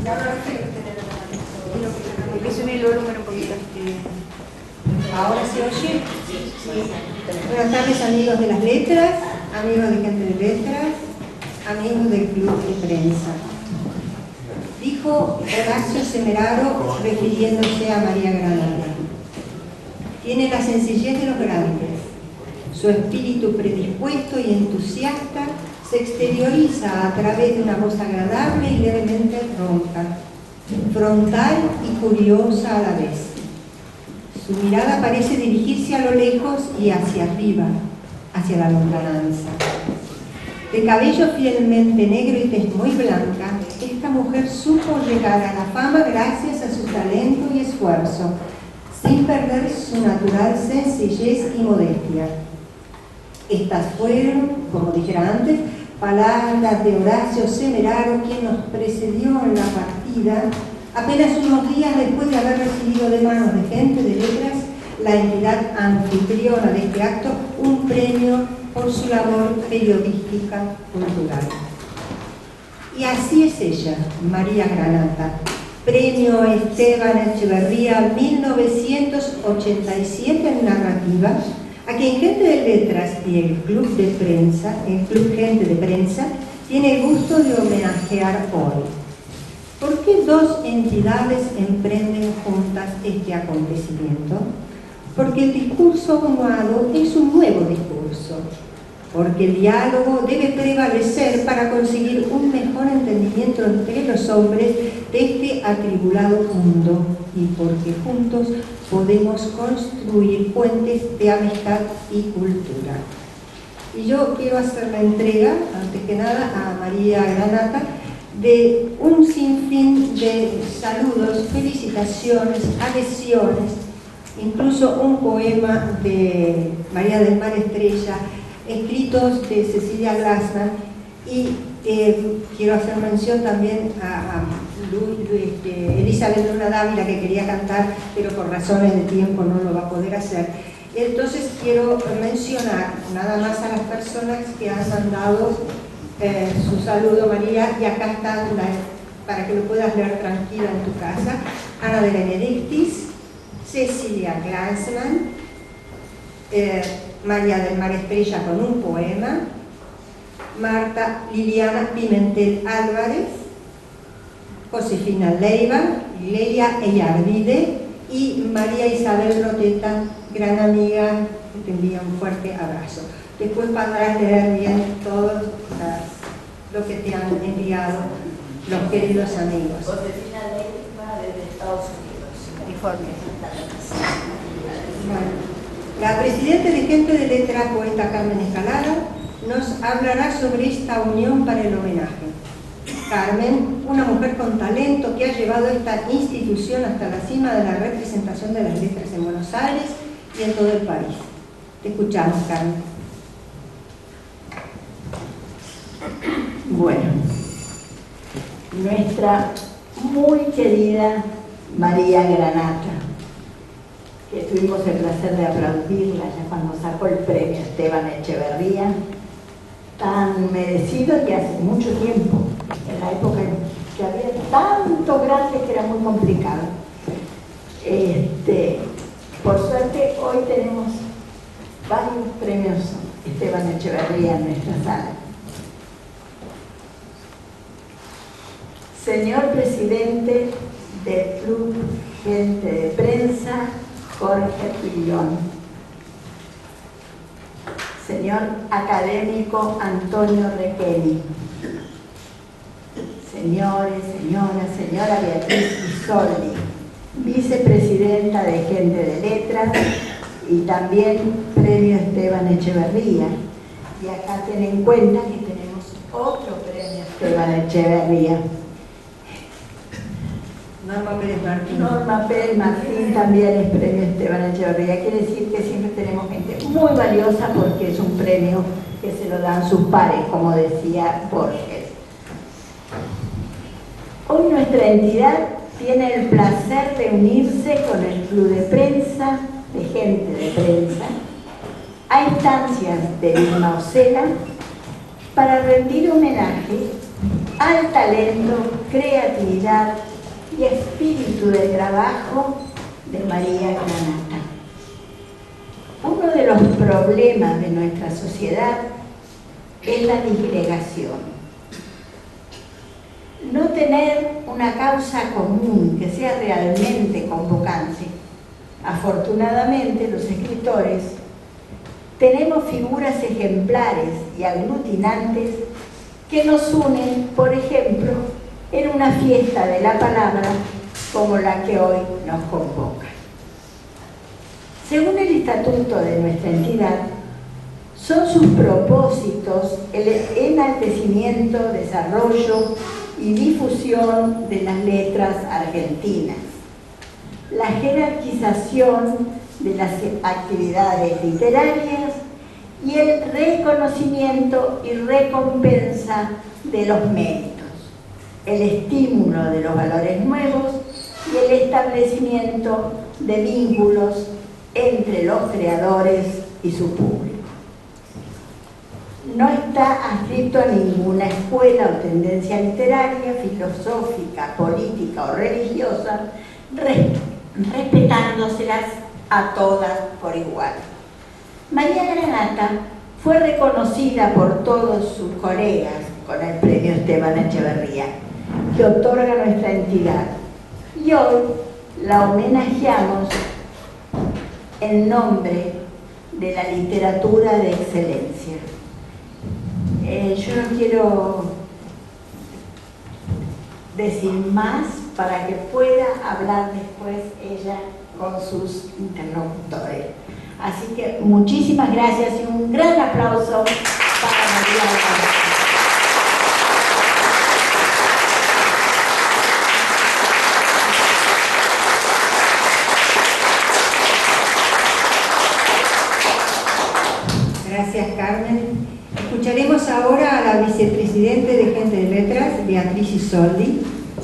Que suene el volumen un poquito. ¿Ahora se oye? Sí. Buenas tardes, amigos de las letras, amigos de Gente de Letras, amigos del Club de Prensa. Dijo Horacio Semeraro refiriéndose a María Granata: tiene la sencillez de los grandes. Su espíritu predispuesto y entusiasta se exterioriza a través de una voz agradable y levemente ronca, frontal y curiosa a la vez. Su mirada parece dirigirse a lo lejos y hacia arriba, hacia la lontananza. De cabello fielmente negro y tez muy blanca, esta mujer supo llegar a la fama gracias a su talento y esfuerzo, sin perder su natural sencillez y modestia. Estas fueron, como dijera antes, palabras de Horacio Semeraro, quien nos precedió en la partida, apenas unos días después de haber recibido de manos de Gente de Letras, la entidad anfitriona de este acto, un premio por su labor periodística cultural. Y así es ella, María Granata, Premio Esteban Echeverría 1987 en narrativa, a quien Gente de Letras y el Club de Prensa, el Club Gente de Prensa, tiene el gusto de homenajear hoy. ¿Por qué dos entidades emprenden juntas este acontecimiento? Porque el discurso ahumado es un nuevo discurso, porque el diálogo debe prevalecer para conseguir un mejor entendimiento entre los hombres de este atribulado mundo, y porque juntos podemos construir puentes de amistad y cultura. Y yo quiero hacer la entrega, antes que nada, a María Granata, de un sinfín de saludos, felicitaciones, adhesiones, incluso un poema de María del Mar Estrella, escritos de Cecilia Glassman, y quiero hacer mención también a Elizabeth Luna Dávila, que quería cantar, pero por razones de tiempo no lo va a poder hacer. Entonces quiero mencionar nada más a las personas que han mandado su saludo, María, y acá están para que lo puedas leer tranquila en tu casa: Ana de Benedictis, Cecilia Glassman, María del Mar Estrella con un poema, Marta Liliana Pimentel Álvarez, Josefina Leiva, Leia Eyarvide y María Isabel Roteta, gran amiga, que te envía un fuerte abrazo. Después podrás leer bien todo lo que te han enviado los queridos amigos. Josefina Leiva desde Estados Unidos, California. Bueno, la presidenta de Gente de Letras, poeta Carmen Escalada, nos hablará sobre esta unión para el homenaje. Carmen, una mujer con talento que ha llevado esta institución hasta la cima de la representación de las letras en Buenos Aires y en todo el país. Te escuchamos, Carmen. Bueno, nuestra muy querida María Granata, que tuvimos el placer de aplaudirla ya cuando sacó el premio Esteban Echeverría, tan merecido y hace mucho tiempo, en la época en que había tanto grande que era muy complicado. Por suerte hoy tenemos varios premios Esteban Echeverría en nuestra sala. Señor presidente del Club Gente de Prensa, Jorge Pillón. Señor académico Antonio Requeni. Señores, señoras, señora Beatriz Isoldi, vicepresidenta de Gente de Letras y también Premio Esteban Echeverría. Y acá ten en cuenta que tenemos otro premio Esteban Echeverría. Norma Pérez Martín. Norma Pérez Martín también es premio Esteban Echeverría. Quiere decir que siempre tenemos gente muy valiosa porque es un premio que se lo dan sus pares, como decía Borges. Hoy nuestra entidad tiene el placer de unirse con el Club de Prensa, de Gente de Prensa, a instancias de Vilma Ocela, para rendir homenaje al talento, creatividad y espíritu de trabajo de María Granata. Uno de los problemas de nuestra sociedad es la disgregación. No tener una causa común que sea realmente convocante. Afortunadamente, los escritores tenemos figuras ejemplares y aglutinantes que nos unen, por ejemplo, en una fiesta de la palabra como la que hoy nos convoca. Según el estatuto de nuestra entidad, son sus propósitos el enaltecimiento, desarrollo y difusión de las letras argentinas, la jerarquización de las actividades literarias y el reconocimiento y recompensa de los méritos, el estímulo de los valores nuevos y el establecimiento de vínculos entre los creadores y su público. No está adscrito a ninguna escuela o tendencia literaria, filosófica, política o religiosa, respetándoselas a todas por igual. María Granata fue reconocida por todos sus colegas con el premio Esteban Echeverría, que otorga nuestra entidad, y hoy la homenajeamos en nombre de la literatura de excelencia. Yo no quiero decir más para que pueda hablar después ella con sus interlocutores. Así que muchísimas gracias y un gran aplauso para María Granata. Gracias, Carmen. Escucharemos ahora a la vicepresidente de Gente de Letras, Beatriz Isoldi,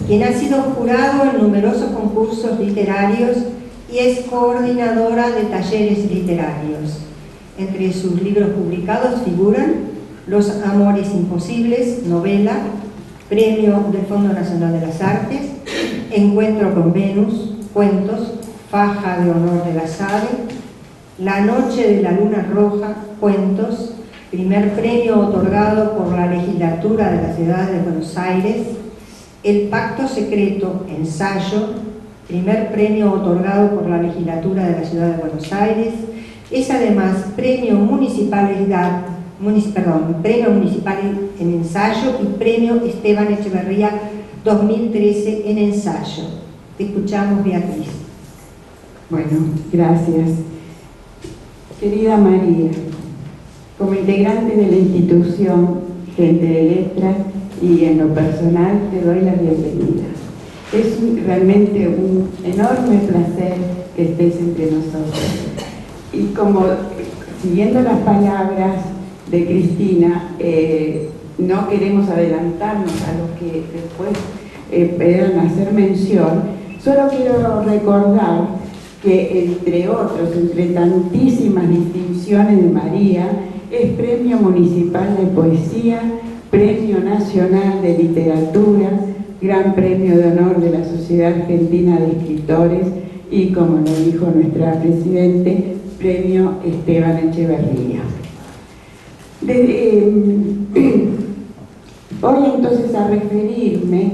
quien ha sido jurado en numerosos concursos literarios y es coordinadora de talleres literarios. Entre sus libros publicados figuran Los Amores Imposibles, novela, Premio del Fondo Nacional de las Artes, Encuentro con Venus, cuentos, Faja de Honor de la Sade, La Noche de la Luna Roja, cuentos, primer premio otorgado por la legislatura de la ciudad de Buenos Aires, El Pacto Secreto, ensayo, primer premio otorgado por la legislatura de la ciudad de Buenos Aires, es además premio municipal en ensayo y premio Esteban Echeverría 2013 en ensayo. Te escuchamos, Beatriz. Bueno, gracias. Querida María, como integrante de la institución Gente de Letras y en lo personal te doy la bienvenida. Es realmente un enorme placer que estés entre nosotros. Y como siguiendo las palabras de Cristina, no queremos adelantarnos a los que después puedan hacer mención, solo quiero recordar que entre otros, entre tantísimas distinciones de María, es Premio Municipal de Poesía, Premio Nacional de Literatura, Gran Premio de Honor de la Sociedad Argentina de Escritores y, como lo dijo nuestra Presidente, Premio Esteban Echeverría. Voy entonces a referirme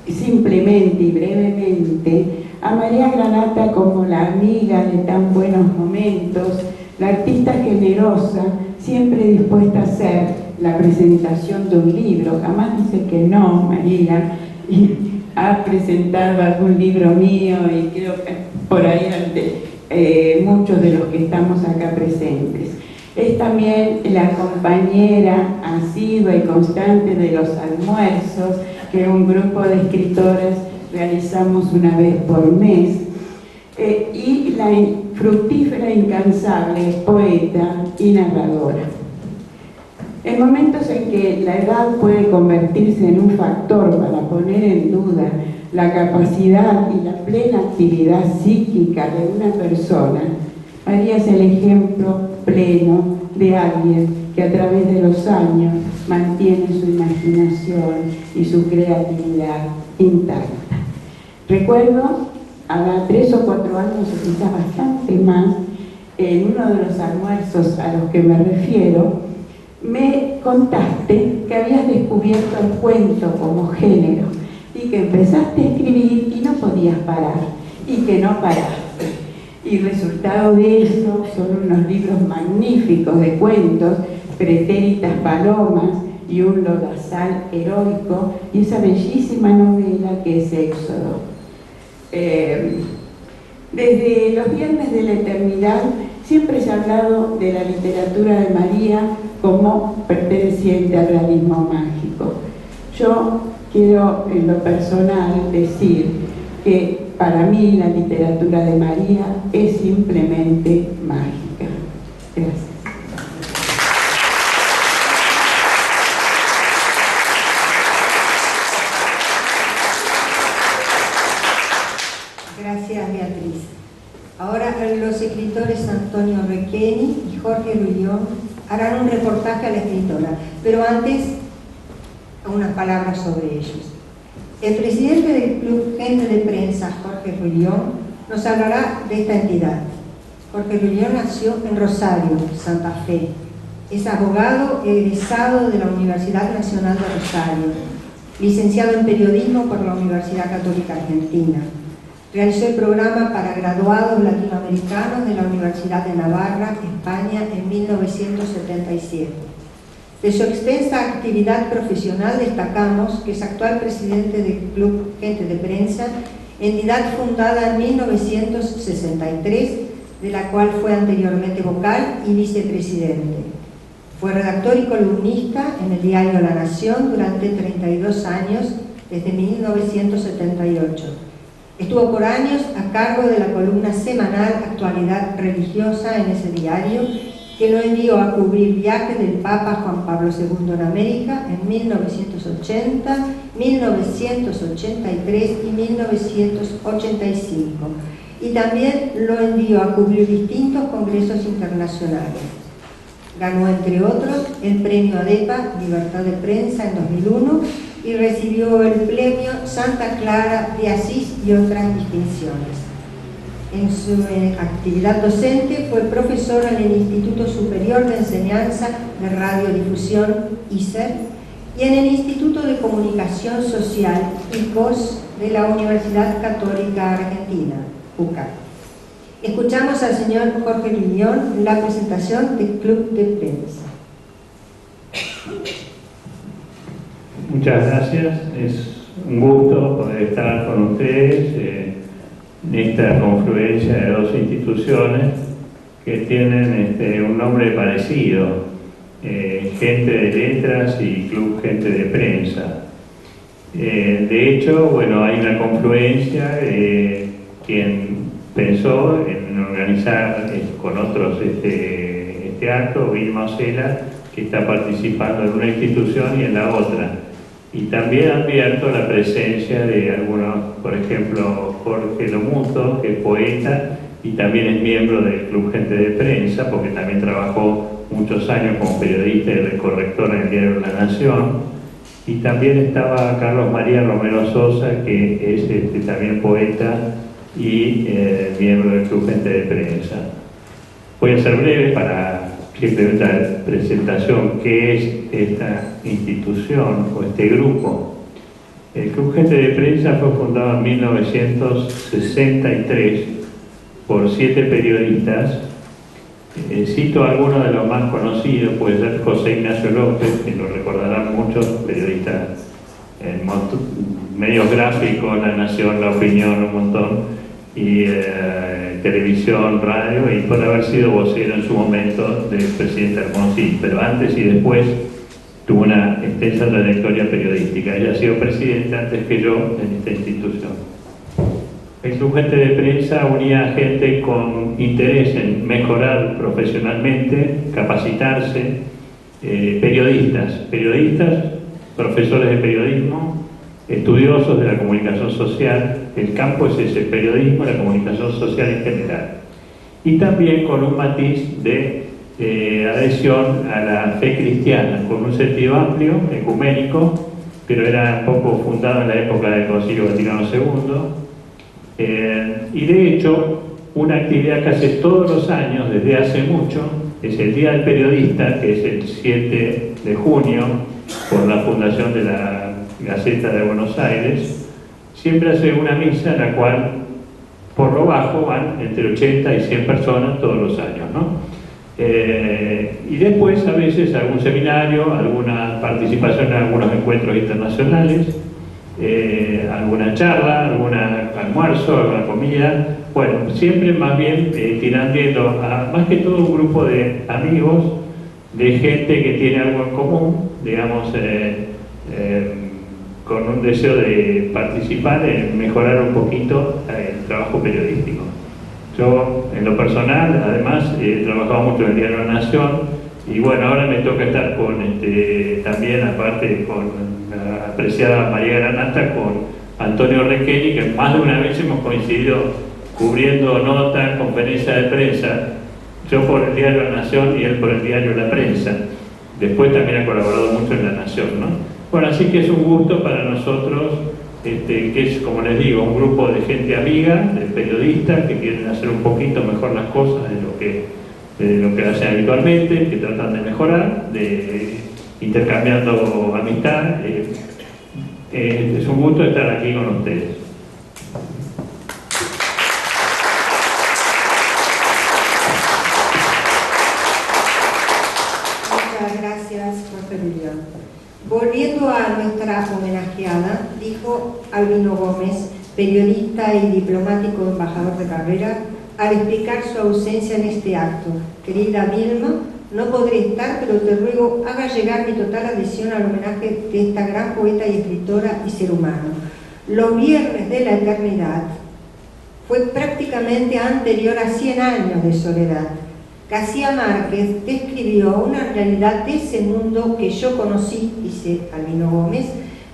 simplemente y brevemente a María Granata como la amiga de tan buenos momentos, la artista generosa, siempre dispuesta a hacer la presentación de un libro. Jamás dice que no, María, y ha presentado algún libro mío y creo que por ahí ante muchos de los que estamos acá presentes. Es también la compañera asidua y constante de los almuerzos que un grupo de escritoras realizamos una vez por mes, y la fructífera e incansable poeta y narradora. En momentos en que la edad puede convertirse en un factor para poner en duda la capacidad y la plena actividad psíquica de una persona, María es el ejemplo pleno de alguien que a través de los años mantiene su imaginación y su creatividad intacta. Recuerdo, a 3 o 4 años, o quizás bastante más, en uno de los almuerzos a los que me refiero, me contaste que habías descubierto el cuento como género y que empezaste a escribir y no podías parar, y que no paraste. Y resultado de eso son unos libros magníficos de cuentos, Pretéritas Palomas y un lodazal heroico, y esa bellísima novela que es Éxodo. Desde los Viernes de la Eternidad siempre se ha hablado de la literatura de María como perteneciente al realismo mágico. Yo quiero en lo personal decir que para mí la literatura de María es simplemente mágica. Gracias. Gracias, Beatriz. Ahora los escritores Antonio Requeni y Jorge Rullón harán un reportaje a la escritora, pero antes unas palabras sobre ellos. El presidente del Club Gente de Prensa, Jorge Rullón, nos hablará de esta entidad. Jorge Rullón nació en Rosario, Santa Fe. Es abogado egresado de la Universidad Nacional de Rosario, licenciado en periodismo por la Universidad Católica Argentina. Realizó el programa para graduados latinoamericanos de la Universidad de Navarra, España, en 1977. De su extensa actividad profesional destacamos que es actual presidente del Club Gente de Prensa, entidad fundada en 1963, de la cual fue anteriormente vocal y vicepresidente. Fue redactor y columnista en el diario La Nación durante 32 años, desde 1978. Estuvo por años a cargo de la columna semanal Actualidad Religiosa en ese diario, que lo envió a cubrir viajes del Papa Juan Pablo II en América en 1980, 1983 y 1985. Y también lo envió a cubrir distintos congresos internacionales. Ganó, entre otros, el premio ADEPA, Libertad de Prensa, en 2001, y recibió el premio Santa Clara de Asís y otras distinciones. En su actividad docente fue profesor en el Instituto Superior de Enseñanza de Radiodifusión, ISER, y en el Instituto de Comunicación Social, ICOS, de la Universidad Católica Argentina, UCA. Escuchamos al señor Jorge Rullón en la presentación del Club de Prensa. Muchas gracias, es un gusto poder estar con ustedes en esta confluencia de dos instituciones que tienen un nombre parecido, Gente de Letras y Club Gente de Prensa. De hecho, bueno, hay una confluencia, quien pensó en organizar con otros este acto, Vilma Ocela, que está participando en una institución y en la otra. Y también advierto la presencia de algunos, por ejemplo, Jorge Lomuto, que es poeta y también es miembro del Club Gente de Prensa, porque también trabajó muchos años como periodista y corrector en el diario La Nación. Y también estaba Carlos María Romero Sosa, que es también poeta y miembro del Club Gente de Prensa. Voy a ser breve para simplemente la presentación, qué es esta institución o este grupo. El Club Gente de Prensa fue fundado en 1963 por 7 periodistas. Cito algunos de los más conocidos, puede ser José Ignacio López, que lo recordarán muchos, periodista en medios gráficos, La Nación, La Opinión, un montón, y televisión, radio, y por haber sido vocero en su momento del presidente Alfonsín, pero antes y después tuvo una extensa trayectoria periodística. Ella ha sido presidenta antes que yo en esta institución. El Club Gente de Prensa unía a gente con interés en mejorar profesionalmente, capacitarse, periodistas, profesores de periodismo, estudiosos de la comunicación social. El campo es ese, periodismo, la comunicación social en general. Y también con un matiz de adhesión a la fe cristiana, con un sentido amplio, ecuménico, pero era un poco fundado en la época del Concilio Vaticano II. Y de hecho, una actividad que hace todos los años, desde hace mucho, es el Día del Periodista, que es el 7 de junio, por la fundación de la Gaceta de Buenos Aires. Siempre hace una misa en la cual, por lo bajo, van entre 80 y 100 personas todos los años, ¿no? Y después, a veces, algún seminario, alguna participación en algunos encuentros internacionales, alguna charla, algún almuerzo, alguna comida. Bueno, siempre más bien tirando a más que todo un grupo de amigos, de gente que tiene algo en común, digamos, con un deseo de participar en mejorar un poquito el trabajo periodístico. Yo, en lo personal, además, he trabajado mucho en el diario La Nación, y bueno, ahora me toca estar con, también, aparte, con la apreciada María Granata, con Antonio Requeni, que más de una vez hemos coincidido cubriendo notas, conferencias de prensa, yo por el diario La Nación y él por el diario La Prensa. Después también ha colaborado mucho en La Nación, ¿no? Bueno, así que es un gusto para nosotros, que es, como les digo, un grupo de gente amiga, de periodistas que quieren hacer un poquito mejor las cosas de lo que hacen habitualmente, que tratan de mejorar, de intercambiando amistad. Es un gusto estar aquí con ustedes. Muchas gracias, Jorge Lulión. Volviendo a nuestra homenajeada, dijo Albino Gómez, periodista y diplomático embajador de carrera, al explicar su ausencia en este acto: querida Vilma, no podré estar, pero te ruego haga llegar mi total adhesión al homenaje de esta gran poeta y escritora y ser humano. Los viernes de la eternidad fue prácticamente anterior a 100 años de soledad. García Márquez describió una realidad de ese mundo que yo conocí, dice Albino Gómez,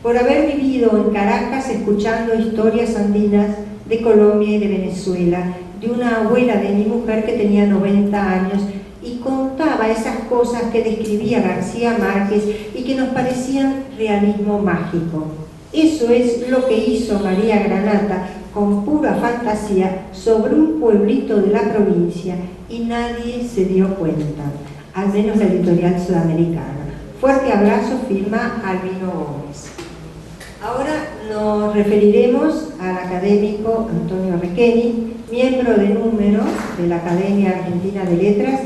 por haber vivido en Caracas escuchando historias andinas de Colombia y de Venezuela, de una abuela de mi mujer que tenía 90 años y contaba esas cosas que describía García Márquez y que nos parecían realismo mágico. Eso es lo que hizo María Granata con pura fantasía sobre un pueblito de la provincia y nadie se dio cuenta, al menos la editorial sudamericana. Fuerte abrazo, firma Albino Gómez. Ahora nos referiremos al académico Antonio Requeni, miembro de número de la Academia Argentina de Letras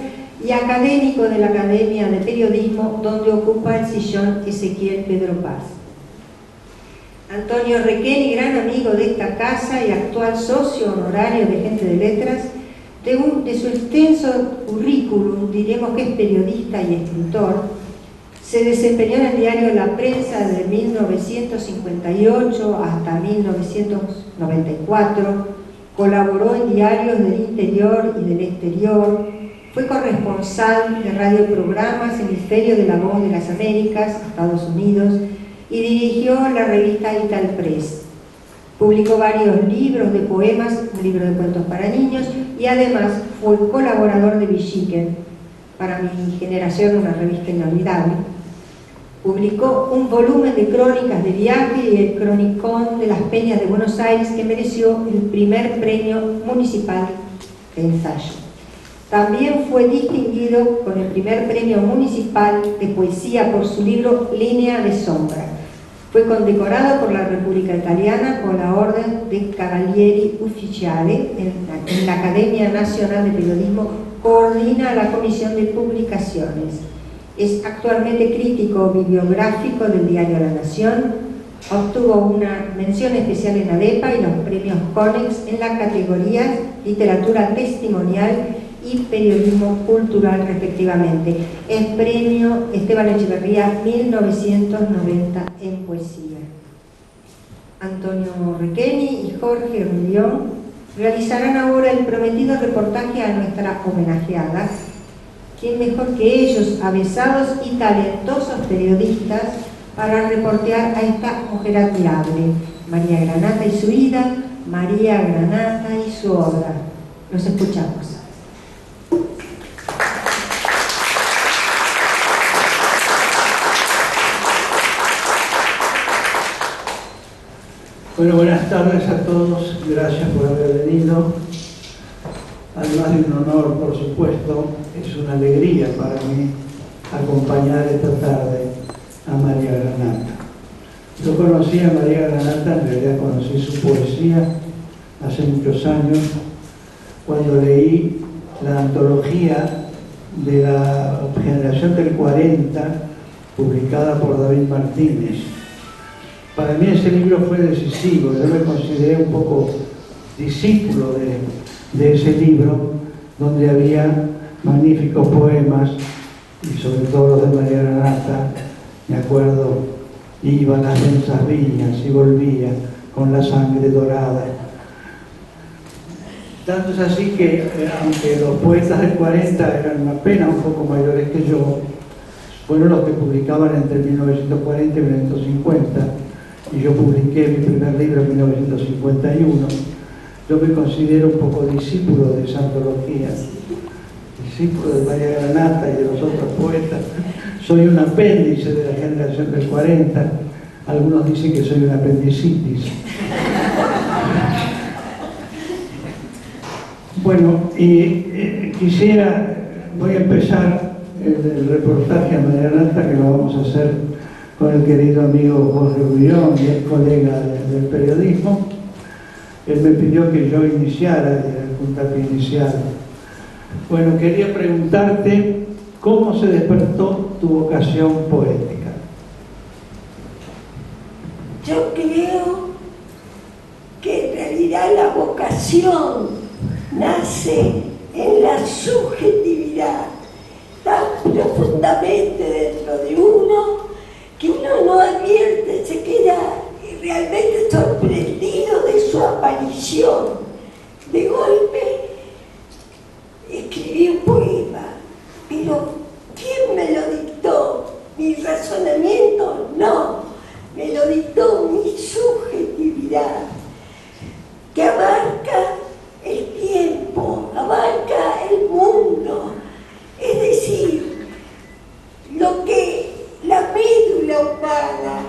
y académico de la Academia de Periodismo, donde ocupa el sillón Ezequiel Pedro Paz. Antonio Requeni, gran amigo de esta casa y actual socio honorario de Gente de Letras, de su extenso currículum, diremos que es periodista y escritor. Se desempeñó en el diario La Prensa de 1958 hasta 1994, colaboró en diarios del interior y del exterior, fue corresponsal de radioprogramas Hemisferio de la Voz de las Américas, Estados Unidos, y dirigió la revista Ital Press. Publicó varios libros de poemas, un libro de cuentos para niños, y además fue colaborador de Villiquen, para mi generación una revista inolvidable. Publicó un volumen de crónicas de viaje y el Cronicón de las Peñas de Buenos Aires, que mereció el primer premio municipal de ensayo. También fue distinguido con el primer premio municipal de poesía por su libro Línea de Sombra. Fue condecorado por la República Italiana con la Orden de Cavalieri Ufficiali. En la Academia Nacional de Periodismo coordina la Comisión de Publicaciones. Es actualmente crítico bibliográfico del diario La Nación. Obtuvo una mención especial en ADEPA y los premios CONEX en la categoría Literatura Testimonial y Periodismo Cultural, respectivamente. Es premio Esteban Echeverría 1990 en poesía. Antonio Requeni y Jorge Rulión realizarán ahora el prometido reportaje a nuestra homenajeada. ¿Quién mejor que ellos, avesados y talentosos periodistas, para reportear a esta mujer admirable? María Granata y su vida, María Granata y su obra. Los escuchamos. Bueno, buenas tardes a todos, gracias por haber venido. Además de un honor, por supuesto, es una alegría para mí acompañar esta tarde a María Granata. Yo conocí a María Granata, en realidad conocí su poesía hace muchos años, cuando leí la antología de la generación del 40, publicada por David Martínez. Para mí ese libro fue decisivo, yo me consideré un poco discípulo de ese libro, donde había magníficos poemas, y sobre todo los de María Granata. Me acuerdo, iba a las densas viñas y volvía con la sangre dorada. Tanto es así que, aunque los poetas del 40 eran apenas un poco mayores que yo, fueron los que publicaban entre 1940 y 1950, y yo publiqué mi primer libro en 1951. Yo me considero un poco discípulo de esa antología, discípulo de María Granata y de los otros poetas. Soy un apéndice de la generación del 40, algunos dicen que soy un apendicitis. Bueno, y voy a empezar el reportaje a María Granata, que lo vamos a hacer con el querido amigo Jorge Rubión, y es colega del periodismo. Él me pidió que yo iniciara el puntapié inicial. Bueno, quería preguntarte cómo se despertó tu vocación poética. Yo creo que en realidad la vocación nace en la subjetividad tan profundamente dentro de uno que uno no advierte, se queda realmente sorprendido de su aparición. De golpe escribí un poema, pero ¿quién me lo dictó? ¿Mi razonamiento? No, me lo dictó mi subjetividad, que abarca el tiempo, abarca el mundo, es decir, lo que la médula humana,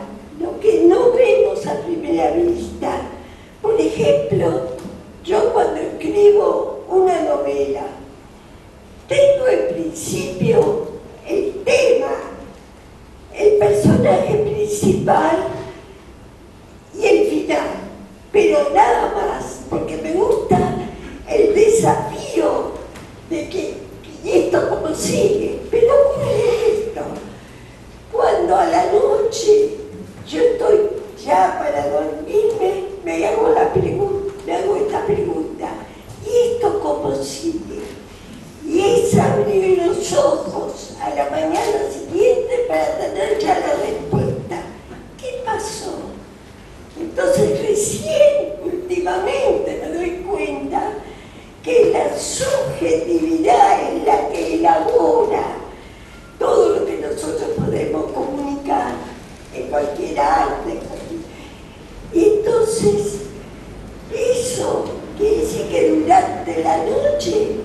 lo que no vemos a primera vista. Por ejemplo, yo cuando escribo una novela, tengo en principio el tema, el personaje principal y el final, pero nada más, porque me gusta el desafío de que esto como sigue. Pero ocurre esto, cuando a la noche yo estoy ya para dormirme, me hago esta pregunta: ¿y esto cómo sigue? Y es abrir los ojos a la mañana siguiente para tener ya la respuesta. ¿Qué pasó? Entonces recién, últimamente, me doy cuenta que la subjetividad es la que elabora todo lo que nosotros podemos comunicar en cualquier arte. Y entonces, eso quiere decir que durante la noche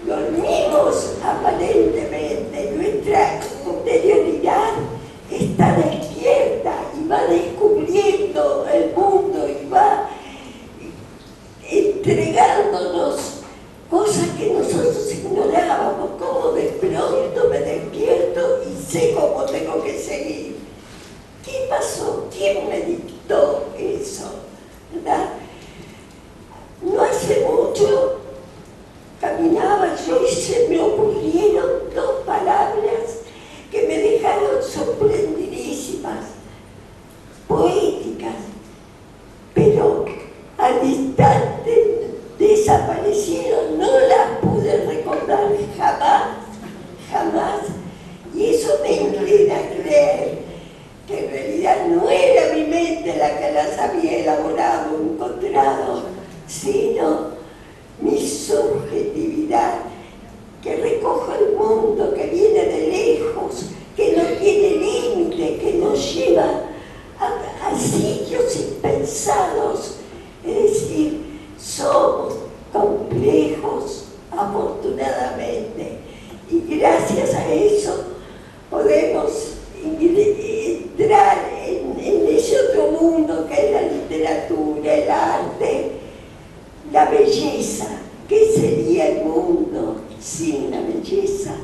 dormimos aparentemente, nuestra interioridad está despierta y va descubriendo el mundo y va entregándonos cosas que nosotros ignorábamos, como de pronto me despierto y sé cómo tengo que seguir. ¿Qué pasó? ¿Quién me dictó eso? ¿Verdad? No hace mucho caminaba yo y se me ocurrieron dos palabras que me dejaron sorprendidísimas, poéticas, pero al instante desaparecieron, no las pude recordar jamás, y eso me inclina a creer que en realidad no era mi mente la que las había elaborado, encontrado, sino mi subjetividad, que recoge el mundo, que viene de lejos, que no tiene límite, que nos lleva a sitios impensados. Es decir, somos complejos, afortunadamente, y gracias a eso podemos entrar en ese otro mundo que es la literatura la belleza. ¿Qué sería el mundo sin la belleza?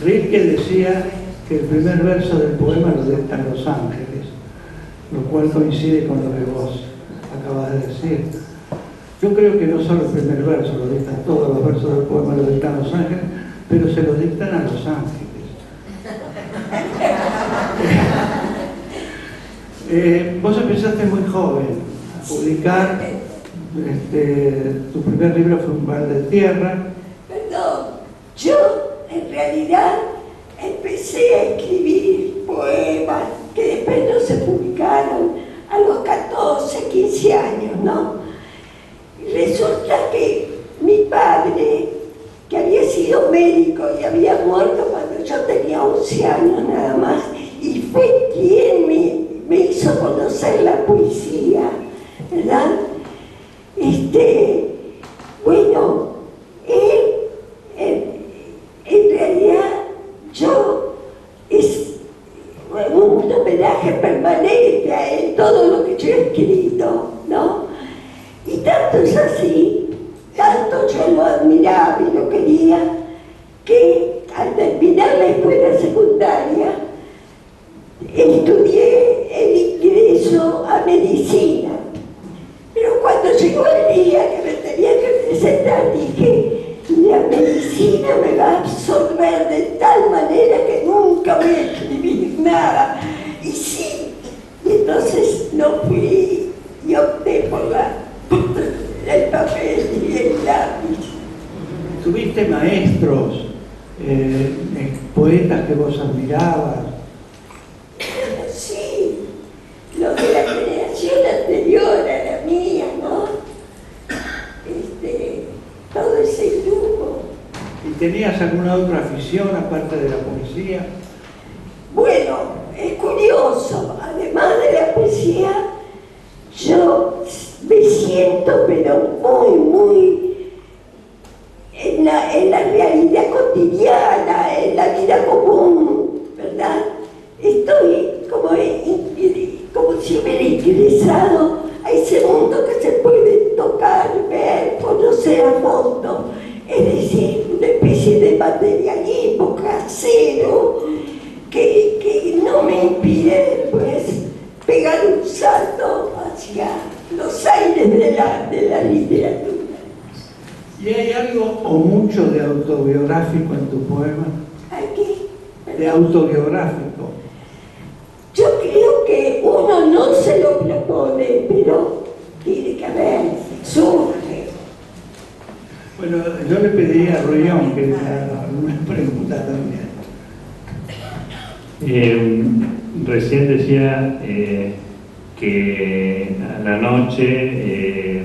Rilke decía que el primer verso del poema lo dictan los ángeles, lo cual coincide con lo que vos acabas de decir. Yo creo que no solo el primer verso lo dictan, todos los versos del poema lo dictan los ángeles, pero se lo dictan a los ángeles. Vos empezaste muy joven a publicar, tu primer libro fue Un Val de Tierra. Perdón, yo en realidad empecé a escribir poemas que después no se publicaron a los 14, 15 años, ¿no? Y resulta que mi padre, que había sido médico y había muerto cuando yo tenía 11 años nada más, y fue quien me hizo conocer la poesía, ¿verdad? Bueno, él, en realidad, yo es un homenaje permanente a él, todo lo que yo he escrito, ¿no? Y tanto es así, tanto yo lo admiraba y lo quería, que al terminar la escuela secundaria, estudié el ingreso a medicina. Pero cuando llegó el día que me tenía que presentar, dije, la medicina me va a absorber de tal manera que nunca voy a escribir nada. Y sí, y entonces no fui y opté por el papel y el lápiz. ¿Tuviste maestros, poetas que vos admirabas? Sí, los de la generación anterior a la mía, ¿no? Todo ese grupo. ¿Y tenías alguna otra afición aparte de la poesía? Bueno, es curioso, además de la poesía, yo me siento, pero muy en la realidad cotidiana, en la vida común, ¿verdad? Estoy como si hubiera ingresado a ese mundo que se puede tocar, ver, conocer a fondo. Es decir, una especie de materialismo casero que no me impide después pegar un salto hacia los aires de la literatura. ¿Y hay algo o mucho de autobiográfico en tu poema? Aquí, De autobiográfico. yo creo que uno no se lo propone, pero tiene que haber, surge. Bueno, yo le pedí a Rullón que me haga alguna pregunta también. Recién decía que a la noche,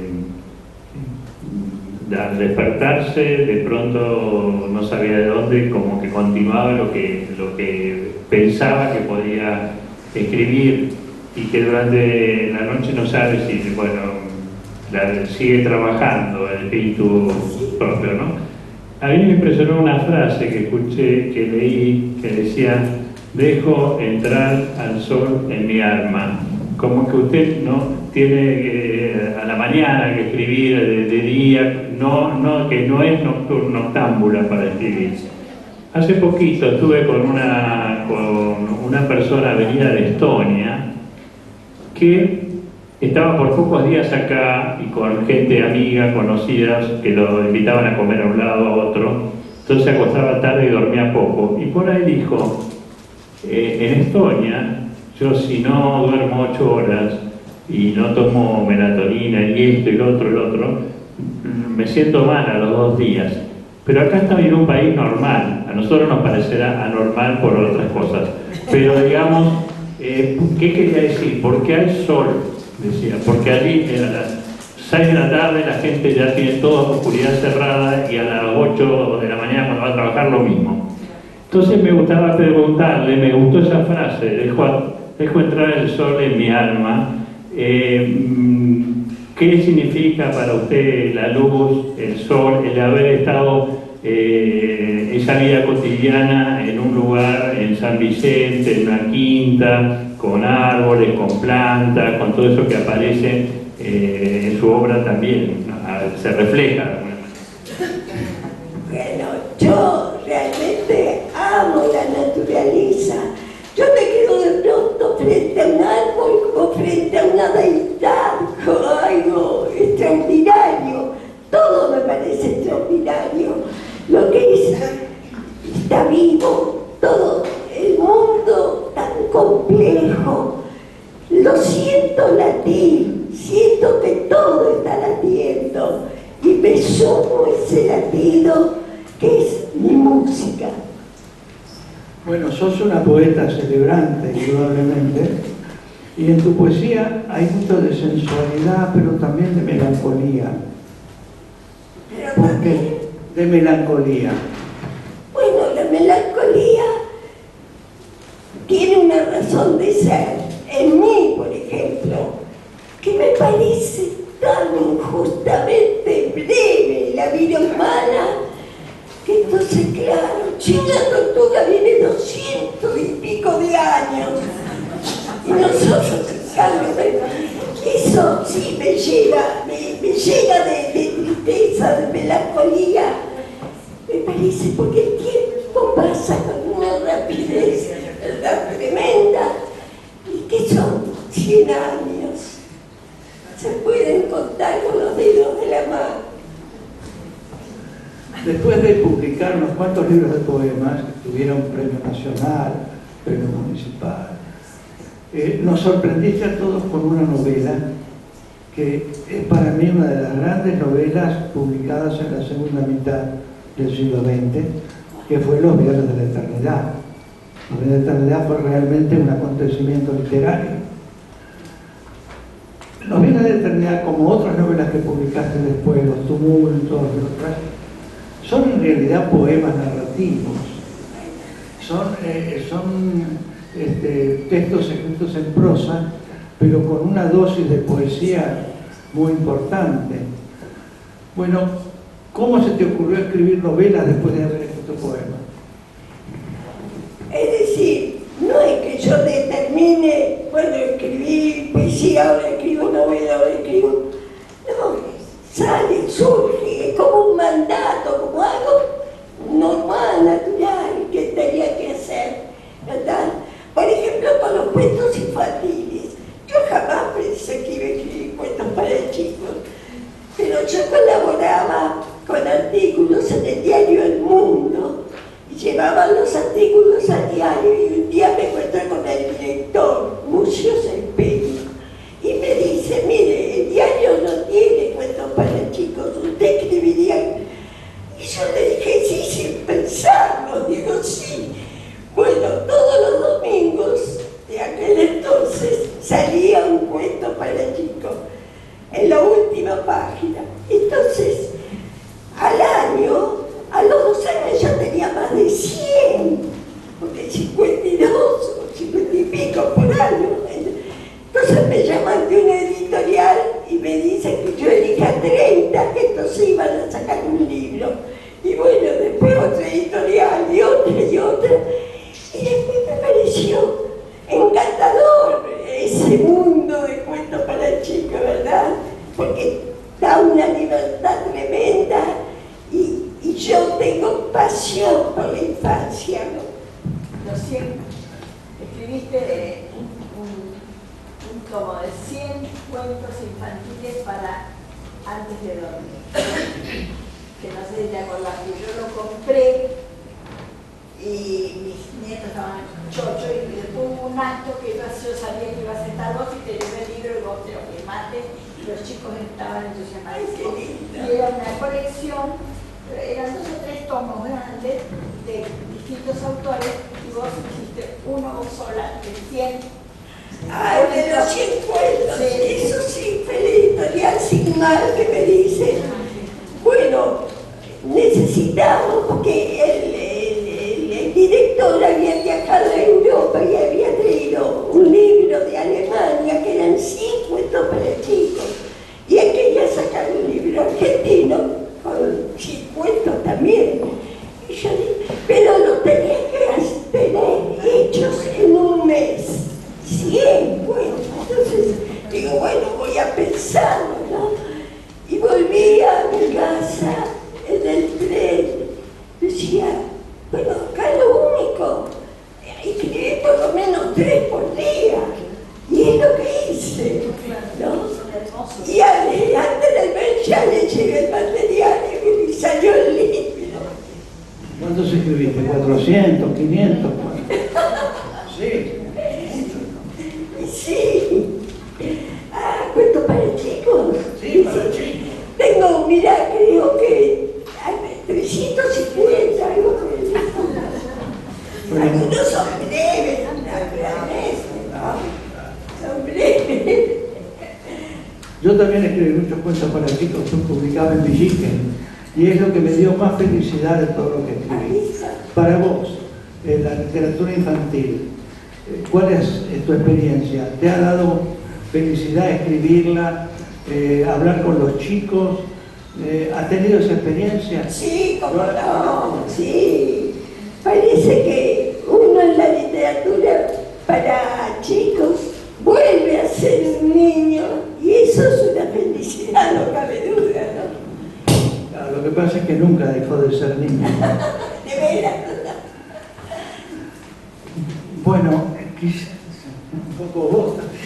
al despertarse, de pronto no sabía de dónde, como que continuaba lo que pensaba que podía escribir, y que durante la noche no sabe si, bueno, sigue trabajando el espíritu propio, ¿no? A mí me impresionó una frase que escuché, que leí, que decía: dejo entrar al sol en mi alma. Como que usted no tiene a la mañana que escribir de día, que no es noctámbula para escribir. Hace poquito estuve con una persona venida de Estonia que estaba por pocos días acá y con gente amiga, conocidas, que lo invitaban a comer a un lado a otro. Entonces se acostaba tarde y dormía poco. Y por ahí dijo: en Estonia, yo si no duermo 8 horas y no tomo melatonina y esto y lo otro, me siento mal a los 2 días. Pero acá estamos en un país normal. A nosotros nos parecerá anormal por otras cosas. Pero digamos, ¿qué quería decir? Porque hay sol, decía. Porque allí a las 6 de la tarde la gente ya tiene toda oscuridad cerrada, y a las 8 de la mañana cuando va a trabajar lo mismo. Entonces me gustaba preguntarle, me gustó esa frase: dejo entrar el sol en mi alma. ¿Qué significa para usted la luz, el sol, el haber estado esa vida cotidiana en un lugar, en San Vicente, en una quinta, con árboles, con plantas, con todo eso que aparece en su obra también, se refleja de alguna manera. Bueno, yo realmente amo la naturaleza. Yo me quedo de pronto frente a un árbol o frente a una deidad, algo extraordinario. Todo me parece extraordinario. Lo que está vivo, todo el mundo tan complejo. Lo siento latir, siento que todo está latiendo y me sumo ese latido que es mi música. Bueno, sos una poeta celebrante, indudablemente, y en tu poesía hay mucho de sensualidad, pero también de melancolía. ¿Por qué? De melancolía. Bueno, la melancolía tiene una razón de ser. En mí, por ejemplo, que me parece tan injustamente breve la vida humana, que entonces, claro, si una tortuga viene 200 y pico de años, y nosotros, claro, eso sí me llega de tristeza, de melancolía, me parece, porque el tiempo pasa con una rapidez, ¿verdad?, tremenda, y que son 100 años, se pueden contar con los dedos de la mano. Después de publicar unos cuantos libros de poemas que tuvieron premio nacional, premio municipal, nos sorprendiste a todos con una novela que es para mí una de las grandes novelas publicadas en la segunda mitad del siglo XX, que fue Los Viernes de la Eternidad. Los Viernes de la Eternidad fue realmente un acontecimiento literario. Los Viernes de la Eternidad, como otras novelas que publicaste después, Los Tumultos y otras, son en realidad poemas narrativos, son textos escritos en prosa, pero con una dosis de poesía muy importante. Bueno, ¿cómo se te ocurrió escribir novelas después de haber escrito poemas? Es decir, no es que yo determine, bueno, escribí poesía, ahora escribo novela, ahora escribo... No, sale, surge, es como un mandato, como algo normal, natural, que tenía que hacer, ¿verdad? Por ejemplo, con los cuentos infantiles. Yo jamás pensé que iba a escribir cuentos para chicos, pero yo colaboraba con artículos en el diario El Mundo, y llevaban los artículos al diario, y un día me encontré con el director, Mucio Selpeño, y me dice, mire, el diario no tiene cuentos para chicos, usted escribiría. Y yo le dije, sí, sin pensarlo, digo, sí. Bueno, todos los domingos de aquel entonces salía un cuento para chicos, en la última página. Entonces, al año, a los 2 años ya tenía más de 100, porque 52 o 50 y pico por año. Entonces me llaman de una editorial y me dicen que yo elija 30, que entonces iban a sacar un libro. Y bueno, después otra editorial y otra y otra. Y después me pareció encantador ese mundo de cuentos para chicos, ¿verdad? Porque da una libertad tremenda y yo tengo pasión por la infancia, ¿no? Los 100, escribiste un tomo de 100 cuentos infantiles para antes de dormir, que no sé si te acordás, que yo lo compré y mis nietos estaban chochos y después hubo un acto que yo sabía que iba a sentar vos y te llevé el libro y vos te lo quemaste y los chicos estaban entusiasmados. Y era una colección, eran 2 o 3 tomos grandes de distintos autores y vos hiciste uno sola de 100. Ah, de los 100 cuentos, sí. Eso sí, fue la editorial Sigmal que me dice, bueno, necesitamos, porque el director había viajado a Europa y había traído un libro de Alemania que eran 100 cuentos para chicos, y él quería sacar un libro argentino con 100 cuentos también. escribiste? ¿400, 500? Sí. Sí. Ah, cuento para chicos. Sí, para chicos. Tengo, mira, creo que 350, algo por el estilo. Bueno. Algunos son breves, ¿no? Son breves. Yo también escribí muchos cuentos para chicos que publicaba en Villique, y es lo que me dio más felicidad de todo lo que escribí. Para vos, la literatura infantil, ¿cuál es tu experiencia? ¿Te ha dado felicidad escribirla, hablar con los chicos? ¿Has tenido esa experiencia? Sí, cómo no, sí. Parece que uno en la literatura para chicos vuelve a ser un niño y eso es una felicidad, no cabe duda, ¿no? Claro, lo que pasa es que nunca dejó de ser niño. De veras. Bueno, quizás un poco vos también.